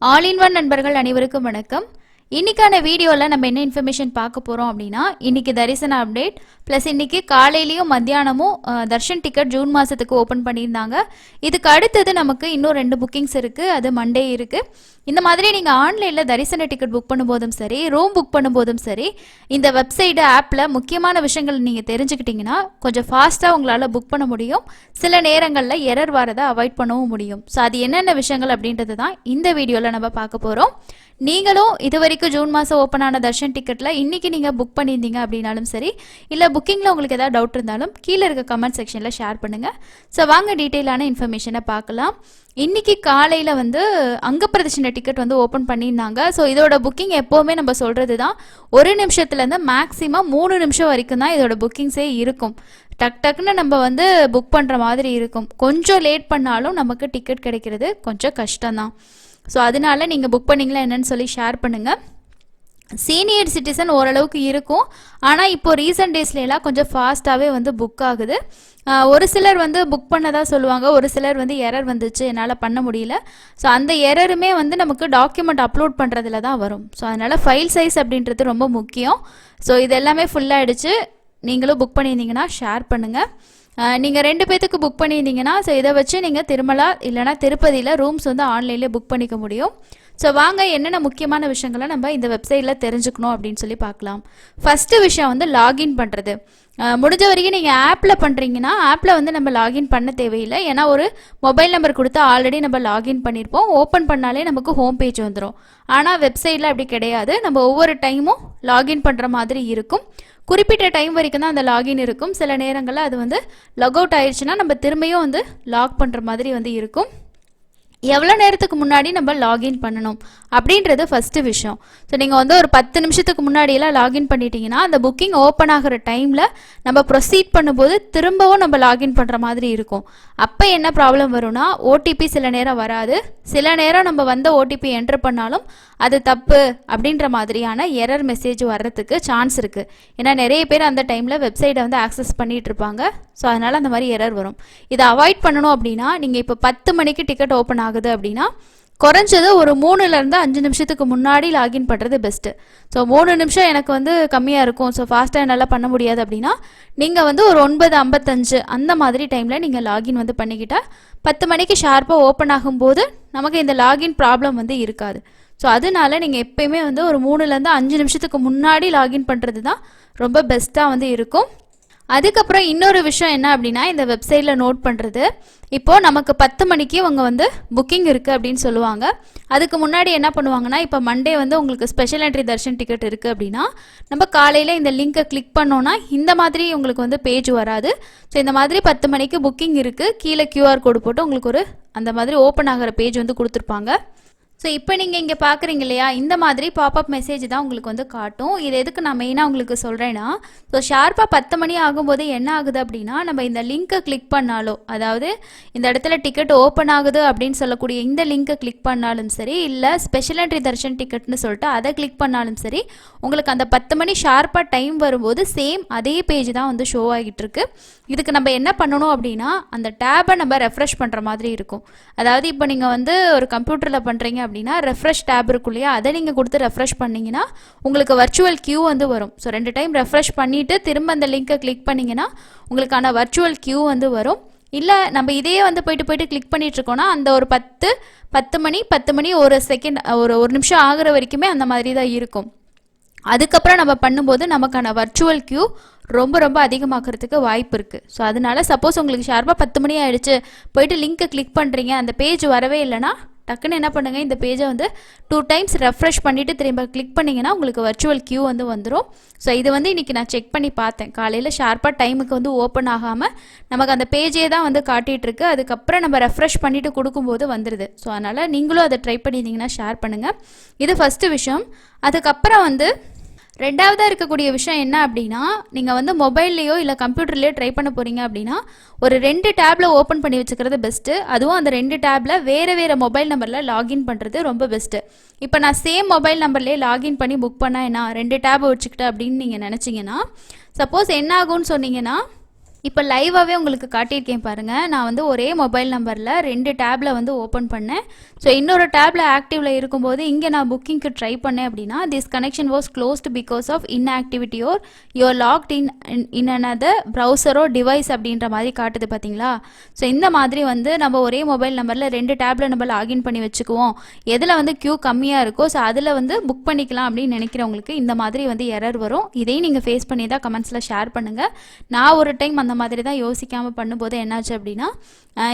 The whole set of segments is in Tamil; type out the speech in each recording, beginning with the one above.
ஆல் இன் ஒன் நண்பர்கள் அனைவருக்கும் வணக்கம். இன்னைக்கான வீடியோவில் நம்ம என்ன இன்ஃபர்மேஷன் பார்க்க போகிறோம் அப்படின்னா, இன்னைக்கு தரிசன அப்டேட் ப்ளஸ் இன்னைக்கு காலையிலையும் மத்தியானமும் தர்ஷன் டிக்கெட் ஜூன் மாதத்துக்கு ஓப்பன் பண்ணியிருந்தாங்க. இதுக்கு அடுத்தது நமக்கு இன்னும் 2 புக்கிங்ஸ் இருக்குது. அது மண்டே இருக்குது. இந்த மாதிரி நீங்கள் ஆன்லைனில் தரிசன டிக்கெட் புக் பண்ணும்போதும் சரி, ரூம் புக் பண்ணும்போதும் சரி, இந்த வெப்சைட்டு ஆப்பில் முக்கியமான விஷயங்கள் நீங்கள் தெரிஞ்சுக்கிட்டிங்கன்னா கொஞ்சம் ஃபாஸ்ட்டாக உங்களால் புக் பண்ண முடியும். சில நேரங்களில் எரர் வரதை அவாய்ட் பண்ணவும் முடியும். ஸோ அது என்னென்ன விஷயங்கள் அப்படின்றது தான் இந்த வீடியோவில் நம்ம பார்க்க போகிறோம். நீங்களும் இது வரைக்கும் ஜூன் மாதம் ஓப்பன் ஆன தர்ஷன் டிக்கெட்டில் இன்றைக்கி நீங்கள் புக் பண்ணியிருந்தீங்க அப்படின்னாலும் சரி, இல்லை புக்கிங்கில் உங்களுக்கு ஏதாவது டவுட் இருந்தாலும் கீழே இருக்க கமெண்ட் செக்ஷனில் ஷேர் பண்ணுங்கள். ஸோ வாங்க டீட்டெயிலான இன்ஃபர்மேஷனை பார்க்கலாம். இன்றைக்கி காலையில் அங்கப்பிரதட்சண டிக்கெட் ஓப்பன் பண்ணியிருந்தாங்க. ஸோ இதோட புக்கிங் எப்போவுமே நம்ம சொல்கிறது தான், 1 நிமிஷத்துலேருந்து மேக்ஸிமம் 3 நிமிஷம் வரைக்கும் தான் இதோட புக்கிங்ஸே இருக்கும். டக்குன்னு நம்ம புக் பண்ணுற மாதிரி இருக்கும். கொஞ்சம் லேட் பண்ணாலும் நமக்கு டிக்கெட் கிடைக்கிறது கொஞ்சம் கஷ்டம்தான். ஸோ அதனால நீங்கள் புக் பண்ணிங்களா என்னன்னு சொல்லி ஷேர் பண்ணுங்கள். சீனியர் சிட்டிசன் ஓரளவுக்கு இருக்கும். ஆனால் இப்போ ரீசன்ட் டேஸ்லாம் கொஞ்சம் ஃபாஸ்ட்டாகவே புக் ஆகுது. ஒரு சிலர் புக் பண்ணதா சொல்லுவாங்க, ஒரு சிலர் எரர் வந்துச்சு, என்னால் பண்ண முடியல. ஸோ அந்த எரருமே நமக்கு டாக்குமெண்ட் அப்லோட் பண்ணுறதுல தான் வரும். ஸோ அதனால் ஃபைல் சைஸ் அப்படின்றது ரொம்ப முக்கியம். ஸோ இது எல்லாமே ஃபுல்லாகிடுச்சு. நீங்களும் புக் பண்ணியிருந்தீங்கன்னா ஷேர் பண்ணுங்கள். நீங்கள் 2 பேத்துக்கு புக் பண்ணியிருந்தீங்கன்னா ஸோ இதை வச்சு நீங்கள் திருமலா இல்லைனா திருப்பதியில் ரூம்ஸ் ஆன்லைன்லேயே புக் பண்ணிக்க முடியும். ஸோ வாங்க என்னென்ன முக்கியமான விஷயங்களை நம்ம இந்த வெப்சைட்டில் தெரிஞ்சுக்கணும் அப்படின்னு சொல்லி பார்க்கலாம். ஃபஸ்ட்டு விஷயம் லாகின் பண்ணுறது. முடிஞ்ச வரைக்கும் நீங்கள் ஆப்பில் பண்ணுறீங்கன்னா ஆப்பில் நம்ம லாகின் பண்ண தேவையில்லை. ஏன்னா ஒரு மொபைல் நம்பர் கொடுத்து ஆல்ரெடி நம்ம லாகின் பண்ணியிருப்போம். ஓப்பன் பண்ணாலே நமக்கு ஹோம் பேஜ் வந்துடும். ஆனால் வெப்சைட்டில் அப்படி கிடையாது. நம்ம ஒவ்வொரு டைமும் லாகின் பண்ணுற மாதிரி இருக்கும். குறிப்பிட்ட டைம் வரைக்கும் தான் அந்த லாகின் இருக்கும். சில நேரங்களில் அது லாக் அவுட் ஆயிடுச்சுன்னா நம்ம திரும்பியும் லாக் பண்ணுற மாதிரி இருக்கும். எவ்வளோ நேரத்துக்கு முன்னாடி நம்ம லாகின் பண்ணணும் அப்படின்றது ஃபஸ்ட்டு விஷயம். ஸோ நீங்கள் ஒரு 10 நிமிஷத்துக்கு முன்னாடியெல்லாம் லாகின் பண்ணிட்டீங்கன்னா அந்த புக்கிங் ஓப்பன் ஆகிற டைமில் நம்ம ப்ரொசீட் பண்ணும்போது திரும்பவும் நம்ம லாகின் பண்ணுற மாதிரி இருக்கும். அப்போ என்ன ப்ராப்ளம் வரும்னா, ஓடிபி சில நேரம் வராது. சில நேரம் நம்ம ஓடிபி என்டர் பண்ணாலும் அது தப்பு அப்படின்ற மாதிரியான எரர் மெசேஜ் வர்றதுக்கு சான்ஸ் இருக்குது. ஏன்னா நிறைய பேர் அந்த டைமில் வெப்சைட்டை ஆக்சஸ் பண்ணிகிட்டு இருப்பாங்க. ஸோ அதனால் அந்த மாதிரி எரர் வரும். இதை அவாய்ட் பண்ணணும் அப்படின்னா, நீங்கள் இப்போ 10 மணிக்கு டிக்கெட் ஓப்பன் ஆகுது அப்படின்னா குறைஞ்சது ஒரு 3லேருந்து 5 நிமிஷத்துக்கு முன்னாடி லாகின் பண்ணுறது பெஸ்ட்டு. ஸோ 3 நிமிஷம் எனக்கு கம்மியாக இருக்கும், ஸோ ஃபாஸ்ட்டாக என்னால் பண்ண முடியாது அப்படின்னா நீங்கள் ஒரு 9:55 அந்த மாதிரி டைமில் நீங்கள் லாகின் பண்ணிக்கிட்டால் 10 மணிக்கு ஷார்ப்பாக ஓப்பன் ஆகும்போது நமக்கு இந்த லாகின் ப்ராப்ளம் இருக்காது. ஸோ அதனால நீங்கள் எப்போயுமே ஒரு 3லேருந்து 5 நிமிஷத்துக்கு முன்னாடி லாகின் பண்ணுறது தான் ரொம்ப பெஸ்ட்டாக இருக்கும். அதுக்கப்புறம் இன்னொரு விஷயம் என்ன அப்படின்னா, இந்த வெப்சைட்டில் நோட் பண்ணுறது, இப்போது நமக்கு 10 மணிக்கு அவங்க புக்கிங் இருக்குது அப்படின்னு சொல்லுவாங்க. அதுக்கு முன்னாடி என்ன பண்ணுவாங்கன்னா, இப்போ மண்டே உங்களுக்கு ஸ்பெஷல் என்ட்ரி தர்ஷன் டிக்கெட் இருக்குது அப்படின்னா நம்ம காலையில் இந்த லிங்கை கிளிக் பண்ணோன்னா இந்த மாதிரி உங்களுக்கு பேஜ் வராது. ஸோ இந்த மாதிரி 10 மணிக்கு புக்கிங் இருக்குது, கீழே QR கோடு போட்டு உங்களுக்கு அந்த மாதிரி ஓப்பன் ஆகிற பேஜ் கொடுத்துருப்பாங்க. ஸோ இப்போ நீங்கள் இங்கே பார்க்குறீங்க இல்லையா, இந்த மாதிரி பாப்அப் மெசேஜ் தான் உங்களுக்கு காட்டும். இது எதுக்கு நான் மெயினாக உங்களுக்கு சொல்கிறேன்னா, ஸோ ஷார்ப்பாக 10 மணி ஆகும்போது என்ன ஆகுது அப்படின்னா, நம்ம இந்த லிங்க்கை கிளிக் பண்ணாலோ, அதாவது இந்த இடத்துல டிக்கெட் ஓப்பன் ஆகுது அப்படின்னு சொல்லக்கூடிய இந்த லிங்க்கை கிளிக் பண்ணாலும் சரி, இல்லை ஸ்பெஷல் என்ட்ரி தர்ஷன் டிக்கெட்னு சொல்லிட்டு அதை கிளிக் பண்ணாலும் சரி, உங்களுக்கு அந்த 10 மணி ஷார்ப்பாக டைம் வரும்போது சேம் அதே பேஜ் தான் ஷோ ஆகிட்டு இருக்கு. இதுக்கு நம்ம என்ன பண்ணணும் அப்படின்னா, அந்த டேபை நம்ம ரெஃப்ரெஷ் பண்ணுற மாதிரி இருக்கும். அதாவது இப்போ நீங்கள் ஒரு கம்ப்யூட்டரில் பண்ணுறீங்க அப்படின்னா ரெஃப்ரெஷ் டேப் இருக்கும் இல்லையா, அதை நீங்கள் கொடுத்து ரெஃப்ரெஷ் பண்ணிங்கன்னா உங்களுக்கு வர்ச்சுவல் கியூ வரும். ஸோ 2 டைம் ரெஃப்ரெஷ் பண்ணிவிட்டு திரும்ப அந்த லிங்க்கை கிளிக் பண்ணிங்கன்னா உங்களுக்கான வர்ச்சுவல் கியூ வரும். இல்லை நம்ம இதையே போயிட்டு கிளிக் பண்ணிகிட்ருக்கோன்னா அந்த ஒரு 10 மணி ஒரு செகண்ட் ஒரு நிமிஷம் ஆகிற வரைக்குமே அந்த மாதிரி தான் இருக்கும். அதுக்கப்புறம் நம்ம பண்ணும்போது நமக்கான வர்ச்சுவல் கியூ ரொம்ப ரொம்ப அதிகமாகிறதுக்கு வாய்ப்பு இருக்குது. ஸோ அதனால சப்போஸ் உங்களுக்கு ஷார்ப்பாக 10 மணி ஆகிடுச்சு, போயிட்டு லிங்க்கை கிளிக் பண்ணுறீங்க, அந்த பேஜ் வரவே இல்லைன்னா டக்குன்னு என்ன பண்ணுங்கள், இந்த பேஜை 2 டைம்ஸ் ரெஃப்ரெஷ் பண்ணிவிட்டு திரும்ப கிளிக் பண்ணிங்கன்னா உங்களுக்கு வர்ச்சுவல் கியூ வந்துடும். ஸோ இது இன்றைக்கி நான் செக் பண்ணி பார்த்தேன். காலையில் ஷார்ப்பாக டைமுக்கு ஓப்பன் ஆகாமல் நமக்கு அந்த பேஜே தான் காட்டிகிட்ருக்கு. அதுக்கப்புறம் நம்ம ரெஃப்ரெஷ் பண்ணிவிட்டு கொடுக்கும்போது வந்துடுது. ஸோ அதனால் நீங்களும் அதை ட்ரை பண்ணியிருந்தீங்கன்னா ஷேர் பண்ணுங்கள். இது ஃபஸ்ட்டு விஷயம். அதுக்கப்புறம் ரெண்டாவதாக இருக்கக்கூடிய விஷயம் என்ன அப்படின்னா, நீங்கள் மொபைல்லையோ இல்லை கம்ப்யூட்டர்லையோ ட்ரை பண்ண போகிறீங்க அப்படின்னா ஒரு 2 டேப்பில் ஓப்பன் பண்ணி வச்சுக்கிறது பெஸ்ட்டு. அதுவும் அந்த 2 டேப்பில் வேறு மொபைல் நம்பரில் லாகின் பண்ணுறது ரொம்ப பெஸ்ட்டு. இப்போ நான் சேம் மொபைல் நம்பர்லேயே லாகின் பண்ணி புக் பண்ணால் என்ன 2 டேப் வச்சுக்கிட்டேன் அப்படின்னு நீங்கள் நினச்சிங்கன்னா, சப்போஸ் என்ன ஆகும்னு சொன்னீங்கன்னா, இப்போ லைவாகவே உங்களுக்கு காட்டியிருக்கேன் பாருங்கள். நான் வந்து ஒரே மொபைல் நம்பரில் 2 டேப்பில் வந்து ஓப்பன் பண்ணேன். ஸோ இன்னொரு டேப்பில் ஆக்டிவில் இருக்கும்போது இங்கே நான் புக்கிங்க்கு ட்ரை பண்ணேன் அப்படின்னா this connection was closed because of inactivity or you're locked in another ப்ரௌசரோ டிவைஸ் அப்படின்ற மாதிரி காட்டுது பார்த்தீங்களா. ஸோ இந்த மாதிரி வந்து நம்ம ஒரே மொபைல் நம்பரில் 2 டேப்பில் நம்ம லாகின் பண்ணி வச்சுக்குவோம். எதில் வந்து க்யூ கம்மியாக இருக்கோ ஸோ அதில் வந்து புக் பண்ணிக்கலாம் அப்படின்னு நினைக்கிறவங்களுக்கு இந்த மாதிரி வந்து எரர் வரும். இதையும் நீங்கள் ஃபேஸ் பண்ணி தான் கமெண்ட்ஸில் ஷேர் பண்ணுங்கள். நான் ஒரு டைம் அந்த மாதிரி தான் யோசிக்காமல் பண்ணும்போது என்னாச்சு அப்படின்னா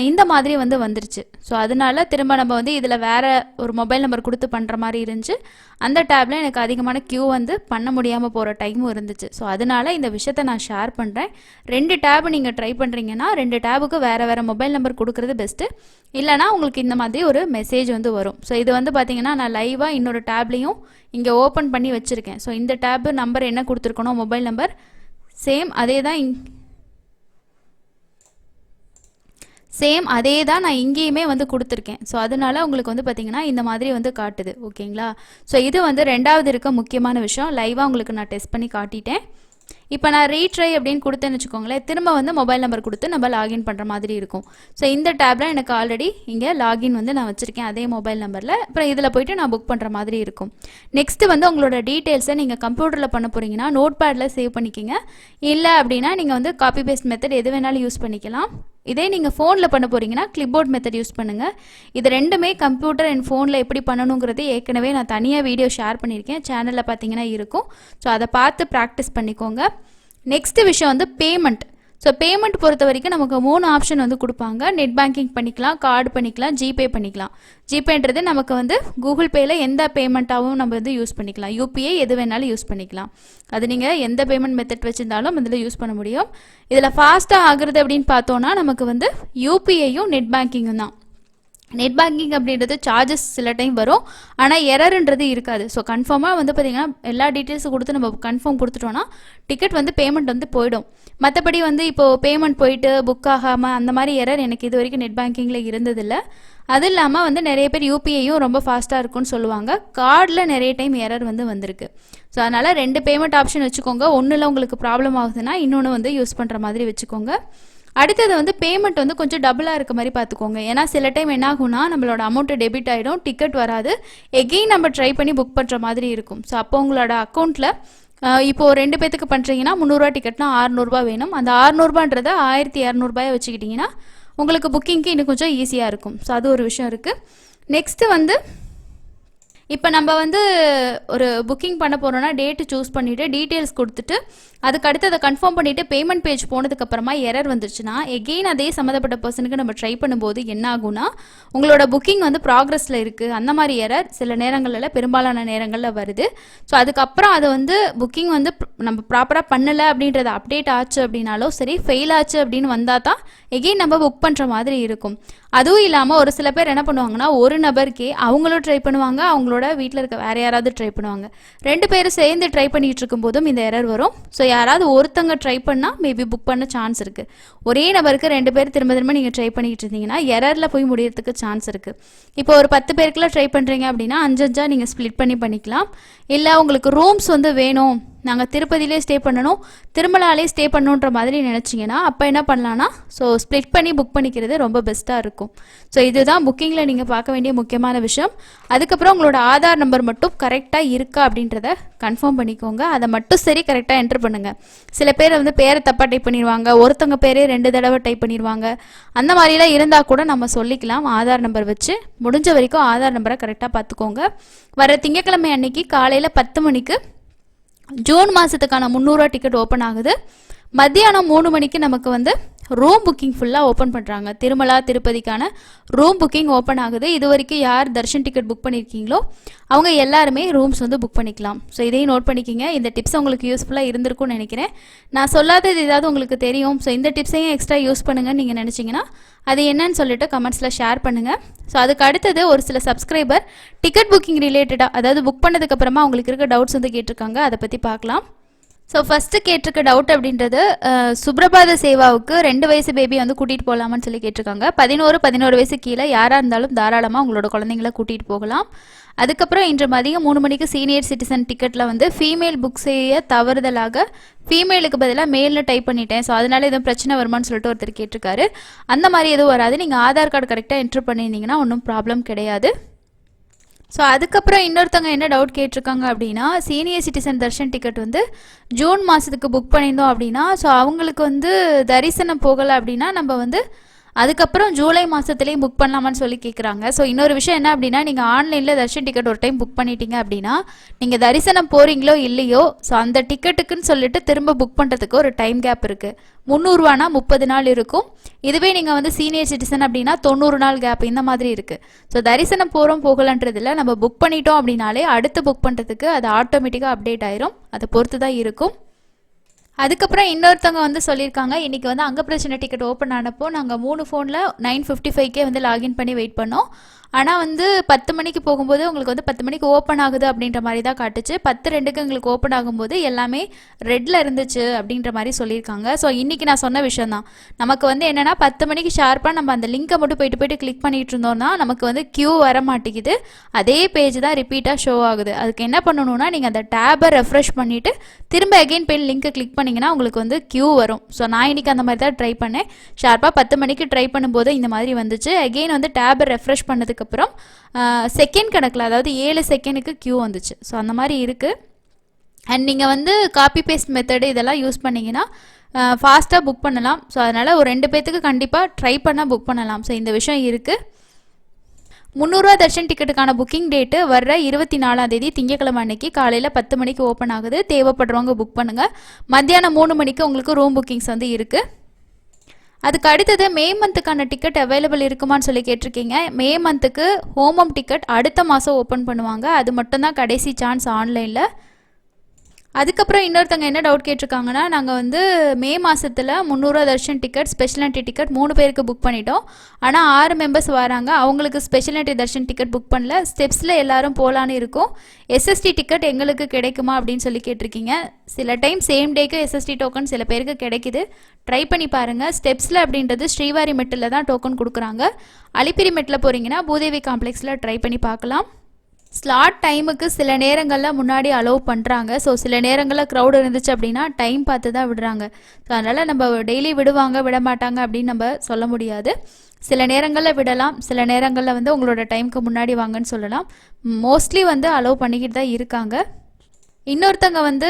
இந்த மாதிரி வந்து வந்துருச்சு. ஸோ அதனால திரும்ப நம்ம வந்து இதில் வேறு ஒரு மொபைல் நம்பர் கொடுத்து பண்ணுற மாதிரி இருந்துச்சு. அந்த டேப்பில் எனக்கு அதிகமான க்யூ வந்து பண்ண முடியாமல் போகிற டைமும் இருந்துச்சு. ஸோ அதனால இந்த விஷயத்தை நான் ஷேர் பண்ணுறேன். 2 டேப் நீங்கள் ட்ரை பண்ணுறீங்கன்னா 2 டேபுக்கு வேறு மொபைல் நம்பர் கொடுக்குறது பெஸ்ட்டு. இல்லைனா உங்களுக்கு இந்த மாதிரி ஒரு மெசேஜ் வந்து வரும். ஸோ இது வந்து பார்த்தீங்கன்னா நான் லைவாக இன்னொரு டேப்லேயும் இங்கே ஓப்பன் பண்ணி வச்சுருக்கேன். ஸோ இந்த டேப்பு நம்பர் என்ன கொடுத்துருக்கணும் மொபைல் நம்பர் சேம் அதே தான் நான் இங்கேயுமே வந்து கொடுத்துருக்கேன். ஸோ அதனால உங்களுக்கு வந்து பார்த்தீங்கன்னா இந்த மாதிரி வந்து காட்டுது. ஓகேங்களா. ஸோ இது வந்து 2வது இருக்க முக்கியமான விஷயம். லைவாக உங்களுக்கு நான் டெஸ்ட் பண்ணி காட்டிட்டேன். இப்போ நான் ரீட்ரை அப்படின்னு கொடுத்தேன்னு வச்சுக்கோங்களேன், திரும்ப வந்து மொபைல் நம்பர் கொடுத்து நம்ம லாகின் பண்ணுற மாதிரி இருக்கும். ஸோ இந்த டேப்பில் எனக்கு ஆல்ரெடி இங்கே லாகின் வந்து நான் வச்சுருக்கேன் அதே மொபைல் நம்பரில். அப்புறம் இதில் போய்ட்டு நான் புக் பண்ணுற மாதிரி இருக்கும். நெக்ஸ்ட்டு வந்து உங்களோட டீட்டெயில்ஸை நீங்கள் கம்ப்யூட்டரில் பண்ண போகிறீங்கன்னா நோட் பேடில் சேவ் பண்ணிக்கிங்க. இல்லை அப்படின்னா நீங்கள் வந்து காப்பி பேஸ்ட் மெத்தட் எது வேணாலும் யூஸ் பண்ணிக்கலாம். இதே நீங்கள் ஃபோனில் பண்ண போகிறீங்கன்னா கிளிப்போர்ட் மெத்தட் யூஸ் பண்ணுங்கள். இது ரெண்டுமே கம்ப்யூட்டர் அண்ட் ஃபோனில் எப்படி பண்ணணுங்கிறது ஏற்கனவே நான் தனியாக வீடியோ ஷேர் பண்ணியிருக்கேன். சேனலில் பார்த்தீங்கன்னா இருக்கும். ஸோ அதை பார்த்து ப்ராக்டிஸ் பண்ணிக்கோங்க. நெக்ஸ்ட் விஷயம் வந்து பேமெண்ட். ஸோ பேமெண்ட் பொறுத்த வரைக்கும் நமக்கு 3 ஆப்ஷன் வந்து கொடுப்பாங்க. நெட் பேங்கிங் பண்ணிக்கலாம், கார்டு பண்ணிக்கலாம், ஜிபே பண்ணிக்கலாம். ஜிபேன்றது நமக்கு வந்து கூகுள் பேயில் எந்த பேமெண்ட்டாகவும் நம்ம வந்து யூஸ் பண்ணிக்கலாம். யூபிஐ எது வேணாலும் யூஸ் பண்ணிக்கலாம். அது நீங்கள் எந்த பேமெண்ட் மெத்தட் வச்சுருந்தாலும் அதில் யூஸ் பண்ண முடியும். இதில் ஃபாஸ்ட்டாக ஆகுறது அப்படின்னு பார்த்தோன்னா நமக்கு வந்து யூபிஐயும் நெட் பேங்கிங்கும் தான். நெட் பேங்கிங் அப்படின்றது சார்ஜஸ் சில டைம் வரும், ஆனால் எரர்ன்றது இருக்காது. ஸோ கன்ஃபார்மாக வந்து பார்த்திங்கன்னா எல்லா டீட்டெயில்ஸும் கொடுத்து நம்ம கன்ஃபார்ம் கொடுத்துட்டோன்னா டிக்கெட் வந்து பேமெண்ட் வந்து போயிடும். மற்றபடி வந்து இப்போது பேமெண்ட் போயிட்டு புக் ஆகாமல் அந்த மாதிரி எரர் எனக்கு இது வரைக்கும் நெட் பேங்கிங்கில் இருந்ததில்லை. அது இல்லாமல் வந்து நிறைய பேர் யூபிஐயும் ரொம்ப ஃபாஸ்ட்டாக இருக்குன்னு சொல்லுவாங்க. கார்டில் நிறைய டைம் எரர் வந்து வந்திருக்கு. ஸோ அதனால் 2 பேமெண்ட் ஆப்ஷன் வச்சுக்கோங்க. ஒன்றில் உங்களுக்கு ப்ராப்ளம் ஆகுதுன்னா இன்னொன்று வந்து யூஸ் பண்ணுற மாதிரி வச்சுக்கோங்க. அடுத்தது வந்து பேமெண்ட் வந்து கொஞ்சம் டபுளாக இருக்க மாதிரி பார்த்துக்கோங்க. ஏன்னா சில டைம் என்ன ஆகும்னா நம்மளோட அமௌண்ட்டு டெபிட் ஆகிடும், டிக்கெட் வராது, எகெயின் நம்ம ட்ரை பண்ணி புக் பண்ணுற மாதிரி இருக்கும். ஸோ அப்போ உங்களோட அக்கௌண்ட்டில் இப்போது 2 பேத்துக்கு பண்ணுறீங்கன்னா 300 டிக்கெட்னா 600 வேணும். அந்த 600 1200 வச்சுக்கிட்டிங்கன்னா உங்களுக்கு புக்கிங்க்கு இன்னும் கொஞ்சம் ஈஸியாக இருக்கும். ஸோ அது ஒரு விஷயம் இருக்குது. நெக்ஸ்ட்டு வந்து இப்போ நம்ம வந்து ஒரு புக்கிங் பண்ண போகிறோன்னா டேட்டு சூஸ் பண்ணிவிட்டு டீட்டெயில்ஸ் கொடுத்துட்டு அதுக்கு அடுத்து அதை கன்ஃபார்ம் பண்ணிவிட்டு பேமெண்ட் பேஜ் போனதுக்கப்புறமா எரர் வந்துருச்சுன்னா எகெயின் அதே சம்மந்தப்பட்ட பர்சனுக்கு நம்ம ட்ரை பண்ணும்போது என்ன ஆகும்னா உங்களோட புக்கிங் வந்து ப்ராக்ரஸில் இருக்குது அந்த மாதிரி எரர் சில நேரங்களில் பெரும்பாலான நேரங்களில் வருது. ஸோ அதுக்கப்புறம் அது வந்து புக்கிங் வந்து நம்ம ப்ராப்பராக பண்ணலை அப்படின்றத அப்டேட் ஆச்சு அப்படின்னாலும் சரி, ஃபெயில் ஆச்சு அப்படின்னு வந்தால் தான் எகெயின் நம்ம புக் பண்ணுற மாதிரி இருக்கும். அதுவும் இல்லாமல் ஒரு சில பேர் என்ன பண்ணுவாங்கன்னா ஒரு நபருக்கே அவங்களும் ட்ரை பண்ணுவாங்க, அவங்களோட வீட்டில் இருக்க வேறு யாராவது ட்ரை பண்ணுவாங்க. 2 பேரும் சேர்ந்து ட்ரை பண்ணிகிட்டு இருக்கும்போதும் இந்த எரர் வரும். ஸோ யாராவது ஒருத்தங்க ட்ரை பண்ணால் மேபி புக் பண்ண சான்ஸ் இருக்குது. ஒரே நபருக்கு 2 பேர் திரும்ப நீங்கள் ட்ரை பண்ணிக்கிட்டு இருந்தீங்கன்னா எரரில் போய் முடியறதுக்கு சான்ஸ் இருக்குது. இப்போ ஒரு 10 பேருக்குலாம் ட்ரை பண்ணுறீங்க அப்படின்னா 5 நீங்கள் ஸ்ப்ளிட் பண்ணிக்கலாம். இல்லை உங்களுக்கு ரூம்ஸ் வந்து வேணும், நாங்கள் திருப்பதியிலே ஸ்டே பண்ணணும், திருமலாலே ஸ்டே பண்ணணுன்ற மாதிரி நினச்சிங்கன்னா அப்போ என்ன பண்ணலான்னா ஸோ ஸ்ப்ளிட் பண்ணி புக் பண்ணிக்கிறது ரொம்ப பெஸ்ட்டாக இருக்கும். ஸோ இதுதான் புக்கிங்கில் நீங்கள் பார்க்க வேண்டிய முக்கியமான விஷயம். அதுக்கப்புறம் உங்களோட ஆதார் நம்பர் மட்டும் கரெக்டாக இருக்கா அப்படின்றத கன்ஃபார்ம் பண்ணிக்கோங்க. அதை மட்டும் சரி கரெக்டாக என்ட்ரு பண்ணுங்கள். சில பேர் வந்து பேரை தப்பாக டைப் பண்ணிடுவாங்க, ஒருத்தவங்க பேரே 2 தடவை டைப் பண்ணிடுவாங்க. அந்த மாதிரிலாம் இருந்தால் கூட நம்ம சொல்லிக்கலாம் ஆதார் நம்பர் வச்சு. முடிஞ்ச வரைக்கும் ஆதார் நம்பரை கரெக்டாக பார்த்துக்கோங்க. வர திங்கட்கிழமை அன்னைக்கு காலையில் 10 மணிக்கு ஜூன் மாதத்துக்கான 300 டிக்கெட் ஓப்பன் ஆகுது. மத்தியானம் 3 மணிக்கு நமக்கு வந்து ரூம் புக்கிங் ஃபுல்லாக ஓப்பன் பண்ணுறாங்க. திருமலா திருப்பதிக்கான ரூம் புக்கிங் ஓப்பன் ஆகுது. இது வரைக்கும் யார் தர்ஷன் டிக்கெட் புக் பண்ணியிருக்கீங்களோ அவங்க எல்லாருமே ரூம்ஸ் வந்து புக் பண்ணிக்கலாம். ஸோ இதையும் நோட் பண்ணிக்கிங்க. இந்த டிப்ஸ் உங்களுக்கு யூஸ்ஃபுல்லாக இருந்திருக்கும்னு நினைக்கிறேன். நான் சொல்லாதது ஏதாவது உங்களுக்கு தெரியும், ஸோ இந்த டிப்ஸையும் எக்ஸ்ட்ரா யூஸ் பண்ணுங்கன்னு நீங்கள் நினச்சிங்கன்னா அது என்னன்னு சொல்லிட்டு கமெண்ட்ஸில் ஷேர் பண்ணுங்கள். ஸோ அதுக்கு அடுத்தது ஒரு சில சப்ஸ்கிரைபர் டிக்கெட் புக்கிங் ரிலேட்டடாக, அதாவது புக் பண்ணதுக்கப்புறமா அவங்களுக்கு இருக்க டவுட்ஸ் வந்து கேட்டிருக்காங்க, அதை பற்றி பார்க்கலாம். ஸோ ஃபஸ்ட்டு கேட்டிருக்க டவுட் அப்படின்றது சுப்ரபாத சேவாவுக்கு 2 வயசு பேபி வந்து கூட்டிகிட்டு போகலாமான்னு சொல்லி கேட்டிருக்காங்க. 11 வயசு கீழே யாராக இருந்தாலும் தாராளமாக உங்களோட குழந்தைங்கள கூட்டிகிட்டு போகலாம். அதுக்கப்புறம் இன்று மதியம் 3 மணிக்கு சீனியர் சிட்டிசன் டிக்கெட்டில் வந்து ஃபீமேல் புக் செய்ய தவறுதலாக ஃபீமேலுக்கு பதிலாக மேல்னு டைப் பண்ணிட்டேன், ஸோ அதனால எதுவும் பிரச்சனை வருமானு சொல்லிட்டு ஒருத்தர் கேட்டிருக்காரு. அந்த மாதிரி எதுவும் வராது. நீங்கள் ஆதார் கார்டு கரெக்டாக என்ட்ரு பண்ணியிருந்தீங்கன்னா ஒன்றும் ப்ராப்ளம் கிடையாது. ஸோ அதுக்கப்புறம் இன்னொருத்தவங்க என்ன டவுட் கேட்டிருக்காங்க அப்படின்னா, சீனியர் சிட்டிசன் தர்ஷன் டிக்கெட் வந்து ஜூன் மாதத்துக்கு புக் பண்ணியிருந்தோம் அப்படின்னா, ஸோ அவங்களுக்கு வந்து தரிசனம் போகலை அப்படின்னா நம்ம வந்து அதுக்கப்புறம் ஜூலை மாதத்துலேயும் புக் பண்ணலாமான்னு சொல்லி கேட்குறாங்க. ஸோ இன்னொரு விஷயம் என்ன அப்படின்னா, நீங்கள் ஆன்லைனில் தர்ஷன் டிக்கெட் ஒரு டைம் புக் பண்ணிட்டீங்க அப்படின்னா நீங்கள் தரிசனம் போகிறீங்களோ இல்லையோ, ஸோ அந்த டிக்கெட்டுக்குன்னு சொல்லிட்டு திரும்ப புக் பண்ணுறதுக்கு ஒரு டைம் கேப் இருக்குது. 300 ரூபானா 30 நாள் இருக்கும். இதுவே நீங்கள் வந்து சீனியர் சிட்டிசன் அப்படின்னா 90 நாள் கேப் இந்த மாதிரி இருக்குது. ஸோ தரிசனம் போகிறோம் போகலன்றதில் நம்ம புக் பண்ணிட்டோம் அப்படின்னாலே அடுத்து புக் பண்ணுறதுக்கு அது ஆட்டோமேட்டிக்காக அப்டேட் ஆயிரும். அதை பொறுத்து தான் இருக்கும். அதுக்கப்புறம் இன்னொருத்தவங்க வந்து சொல்லியிருக்காங்க, இன்றைக்கி வந்து அங்கப்பிரச்சனை டிக்கெட் ஓப்பன் ஆனப்போ நாங்கள் 3 ஃபோனில் 9:55 வந்து லாகின் பண்ணி வெயிட் பண்ணோம். ஆனால் வந்து 10 மணிக்கு போகும்போது உங்களுக்கு வந்து 10 மணிக்கு ஓப்பன் ஆகுது அப்படின்ற மாதிரி தான் காட்டுச்சு. 10:02 எங்களுக்கு ஓப்பன் ஆகும்போது எல்லாமே ரெட்டில் இருந்துச்சு அப்படின்ற மாதிரி சொல்லியிருக்காங்க. ஸோ இன்றைக்கி நான் சொன்ன விஷயம் தான், நமக்கு வந்து என்னென்னா 10 மணிக்கு ஷார்ப்பாக நம்ம அந்த லிங்கை மட்டும் போயிட்டு கிளிக் பண்ணிகிட்டு இருந்தோம்னா நமக்கு வந்து கியூ வர மாட்டேங்குது. அதே பேஜ் தான் ரிப்பீட்டாக ஷோ ஆகுது. அதுக்கு என்ன பண்ணணும்னா நீங்கள் அந்த டேபை ரெஃப்ரெஷ் பண்ணிவிட்டு திரும்ப அகெயின் பெயின் லிங்கை கிளிக் பண்ணிங்கன்னா உங்களுக்கு வந்து கியூ வரும். ஸோ நான் இன்றைக்கி அந்த மாதிரி தான் ட்ரை பண்ணேன். ஷார்ப்பாக 10 மணிக்கு ட்ரை பண்ணும்போது இந்த மாதிரி வந்துச்சு. அகெயின் வந்து டேபை ரெஃப்ரெஷ் பண்ணதுக்கப்புறம் செகண்ட் கணக்கில், அதாவது 7 செகண்டுக்கு கியூ வந்துச்சு. ஸோ அந்த மாதிரி இருக்குது. அண்ட் நீங்கள் வந்து காப்பி பேஸ்ட் மெத்தடு இதெல்லாம் யூஸ் பண்ணிங்கன்னா ஃபாஸ்ட்டாக புக் பண்ணலாம். ஸோ அதனால் ஒரு 2 பேர்த்துக்கு கண்டிப்பாக ட்ரை பண்ணால் புக் பண்ணலாம். ஸோ இந்த விஷயம் இருக்குது. 300 ரூபா தர்ஷன் டிக்கெட்டுக்கான புக்கிங் டேட்டு வர்ற 24ஆம் தேதி திங்கக்கிழமை அன்னைக்கு காலையில் 10 மணிக்கு ஓப்பன் ஆகுது. தேவைப்படுறவங்க புக் பண்ணுங்கள். மத்தியானம் 3 மணிக்கு உங்களுக்கு ரூம் புக்கிங்ஸ் வந்து இருக்குது. அதுக்கு அடுத்தது மே மந்த்துக்கான டிக்கெட் அவைலபிள் இருக்குமான்னு சொல்லி கேட்டிருக்கீங்க. மே மந்த்துக்கு ஹோமம் டிக்கெட் அடுத்த மாதம் ஓப்பன் பண்ணுவாங்க. அது மட்டும்தான் கடைசி சான்ஸ் ஆன்லைனில். அதுக்கப்புறம் இன்னொருத்தங்க என்ன டவுட் கேட்டிருக்காங்கன்னா, நாங்கள் வந்து மே மாதத்தில் 300 ரூபா Darshan ticket special entry ticket 3 பேருக்கு புக் பண்ணிட்டோம். ஆனால் 6 மெம்பர்ஸ் வராங்க, அவங்களுக்கு special entry Darshan ticket book பண்ணல. ஸ்டெப்ஸில் எல்லாரும் போகலான்னு இருக்கும். எஸ்எஸ்டி டிக்கெட் எங்களுக்கு கிடைக்குமா அப்படின்னு சொல்லி கேட்டிருக்கீங்க. சில டைம் சேம் டேக்கு எஸ்எஸ்டி டோக்கன் சில பேருக்கு கிடைக்குது. ட்ரை பண்ணி பாருங்கள். ஸ்டெப்ஸில் அப்படின்றது ஸ்ரீவாரி மெட்டில் தான் டோக்கன் கொடுக்குறாங்க. அலிப்பிரி மெட்டில் போகிறீங்கன்னா பூதேவி காம்ப்ளெக்ஸில் ட்ரை பண்ணி பார்க்கலாம். ஸ்லாட் டைமுக்கு சில நேரங்களில் முன்னாடி அலோவ் பண்ணுறாங்க. ஸோ சில நேரங்களில் க்ரௌட் இருந்துச்சு அப்படின்னா டைம் பார்த்து தான் விடுறாங்க. ஸோ அதனால் நம்ம டெய்லி விடுவாங்க விட மாட்டாங்க அப்படின்னு நம்ம சொல்ல முடியாது. சில நேரங்களில் விடலாம், சில நேரங்களில் வந்து உங்களோட டைமுக்கு முன்னாடி வாங்கன்னு சொல்லலாம். மோஸ்ட்லி வந்து அலோவ் பண்ணிக்கிட்டு தான் இருக்காங்க. இன்னொருத்தங்க வந்து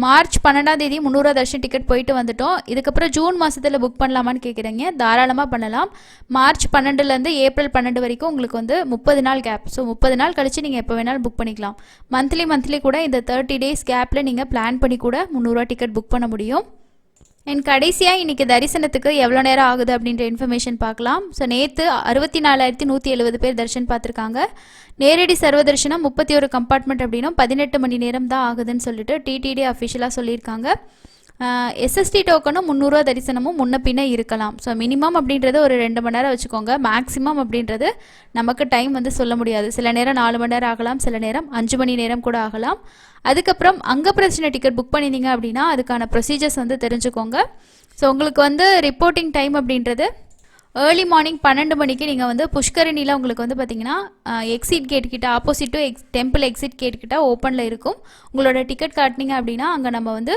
மார்ச் 12ஆம் தேதி 300 ரூபா தர்ஷன் டிக்கெட் போயிட்டு வந்துட்டோம், இதுக்கப்புறம் ஜூன் மாதத்தில் புக் பண்ணலாமான்னு கேட்குறீங்க. தாராளமாக பண்ணலாம். மார்ச் 12லேருந்து ஏப்ரல் 12 வரைக்கும் உங்களுக்கு வந்து 30 நாள் கேப். ஸோ 30 நாள் கழித்து நீங்கள் எப்போ வேணாலும் புக் பண்ணிக்கலாம். மந்த்லி கூட இந்த 30 டேஸ் கேப்பில் நீங்கள் பிளான் பண்ணி கூட 300 ரூபா டிக்கெட் புக் பண்ண முடியும். என் கடைசியாக இன்றைக்கி தரிசனத்துக்கு எவ்வளோ நேரம் ஆகுது அப்படின்ற இன்ஃபர்மேஷன் பார்க்கலாம். ஸோ நேற்று 64,170 பேர் தரிசனம் பார்த்துருக்காங்க. நேரடி சர்வ தரிசனம் 31 கம்பார்ட்மெண்ட் அப்படின்னும் 18 மணி நேரம் தான் ஆகுதுன்னு சொல்லிட்டு டிடிடி அஃபிஷியலாக சொல்லியிருக்காங்க. எஸ்எஸ்டி டோக்கனும் 300 ரூபா தரிசனமும் முன்ன பின்ன இருக்கலாம். ஸோ மினிமம் அப்படின்றது ஒரு 2 மணி நேரம் வச்சுக்கோங்க. மேக்ஸிமம் அப்படின்றது நமக்கு டைம் வந்து சொல்ல முடியாது. சில நேரம் 4 மணி நேரம் ஆகலாம், சில நேரம் 5 மணி நேரம் கூட ஆகலாம். அதுக்கப்புறம் அங்கப்பிரச்சனை டிக்கெட் புக் பண்ணியிருந்தீங்க அப்படின்னா அதுக்கான ப்ரொசீஜர்ஸ் வந்து தெரிஞ்சுக்கோங்க. ஸோ உங்களுக்கு வந்து ரிப்போர்ட்டிங் டைம் அப்படின்றது ஏர்லி மார்னிங் 12 மணிக்கு நீங்கள் வந்து புஷ்கரணியில் உங்களுக்கு வந்து பார்த்தீங்கன்னா எக்ஸிட் கேட் கிட்ட opposite to temple exit gate கிட்ட ஓப்பனில் இருக்கும். உங்களோட டிக்கெட் காட்டினீங்க அப்படின்னா அங்கே நம்ம வந்து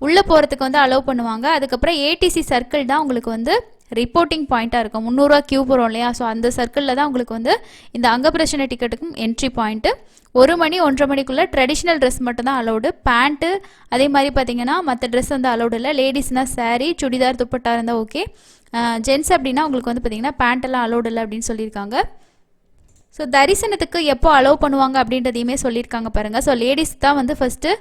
உள்ளே போகிறதுக்கு வந்து அலோவ் பண்ணுவாங்க. அதுக்கப்புறம் ஏடிசி சர்க்கிள் தான் உங்களுக்கு வந்து ரிப்போர்ட்டிங் பாயிண்ட்டாக இருக்கும். 300 ரூபா கியூ போகிறோம் இல்லையா, ஸோ அந்த சர்க்கிளில் தான் உங்களுக்கு வந்து இந்த அங்கப்பிரச்சனை டிக்கெட்டுக்கும் என்ட்ரி பாயிண்ட்டு. 1 மணி 1:30 மணிக்குள்ளே ட்ரெடிஷ்னல் ட்ரெஸ் மட்டும் தான் அலௌடு. பேண்ட்டு அதே மாதிரி பார்த்தீங்கன்னா மற்ற ட்ரெஸ் வந்து அலௌடு இல்லை. லேடிஸ்னால் சாரீ சுடிதார் துப்பட்டா இருந்தால் ஓகே. ஜென்ஸ் அப்படின்னா உங்களுக்கு வந்து பார்த்தீங்கன்னா பேண்ட்டெல்லாம் அலௌடு இல்லை அப்படின்னு சொல்லியிருக்காங்க. ஸோ தரிசனத்துக்கு எப்போ அலோவ் பண்ணுவாங்க அப்படின்றதையுமே சொல்லியிருக்காங்க பாருங்கள். ஸோ லேடிஸ் தான் வந்து ஃபஸ்ட்டு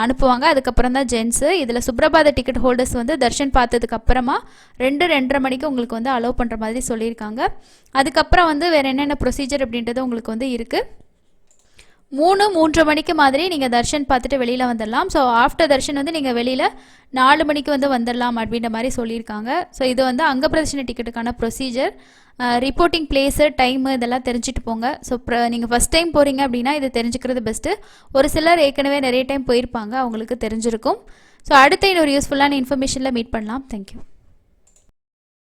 அனுப்புவாங்க, அதுக்கப்புறம் தான் ஜென்ஸு. இதில் சுப்ரபாத டிக்கெட் ஹோல்டர்ஸ் வந்து தர்ஷன் பார்த்ததுக்கு அப்புறமா 2-2:30 மணிக்கு உங்களுக்கு வந்து அலோவ் பண்ணுற மாதிரி சொல்லியிருக்காங்க. அதுக்கப்புறம் வந்து வேறு என்னென்ன ப்ரொசீஜர் அப்படின்றது உங்களுக்கு வந்து இருக்குது. 3-3:30 மணிக்கு மாதிரி நீங்கள் தர்ஷன் பார்த்துட்டு வெளியில் வந்துடலாம். ஸோ ஆஃப்டர் தர்ஷன் வந்து நீங்கள் வெளியில் 4 மணிக்கு வந்து வந்துடலாம் அப்படின்ற மாதிரி சொல்லியிருக்காங்க. ஸோ இது வந்து அங்க பிரதர்ஷன டிக்கெட்டுக்கான ப்ரொசீஜர். ரிப்போர்ட்டிங் பிளேஸு டைமு இதெல்லாம் தெரிஞ்சுட்டு போங்க. ஸோ நீங்கள் ஃபஸ்ட் டைம் போகிறீங்க அப்படின்னா இது தெரிஞ்சுக்கிறது பெஸ்ட்டு. ஒரு சிலர் ஏற்கனவே நிறைய டைம் போயிருப்பாங்க, அவங்களுக்கு தெரிஞ்சிருக்கும். ஸோ அடுத்த இன்னொரு யூஸ்ஃபுல்லான இன்ஃபர்மேஷனில் மீட் பண்ணலாம். தேங்க்யூ.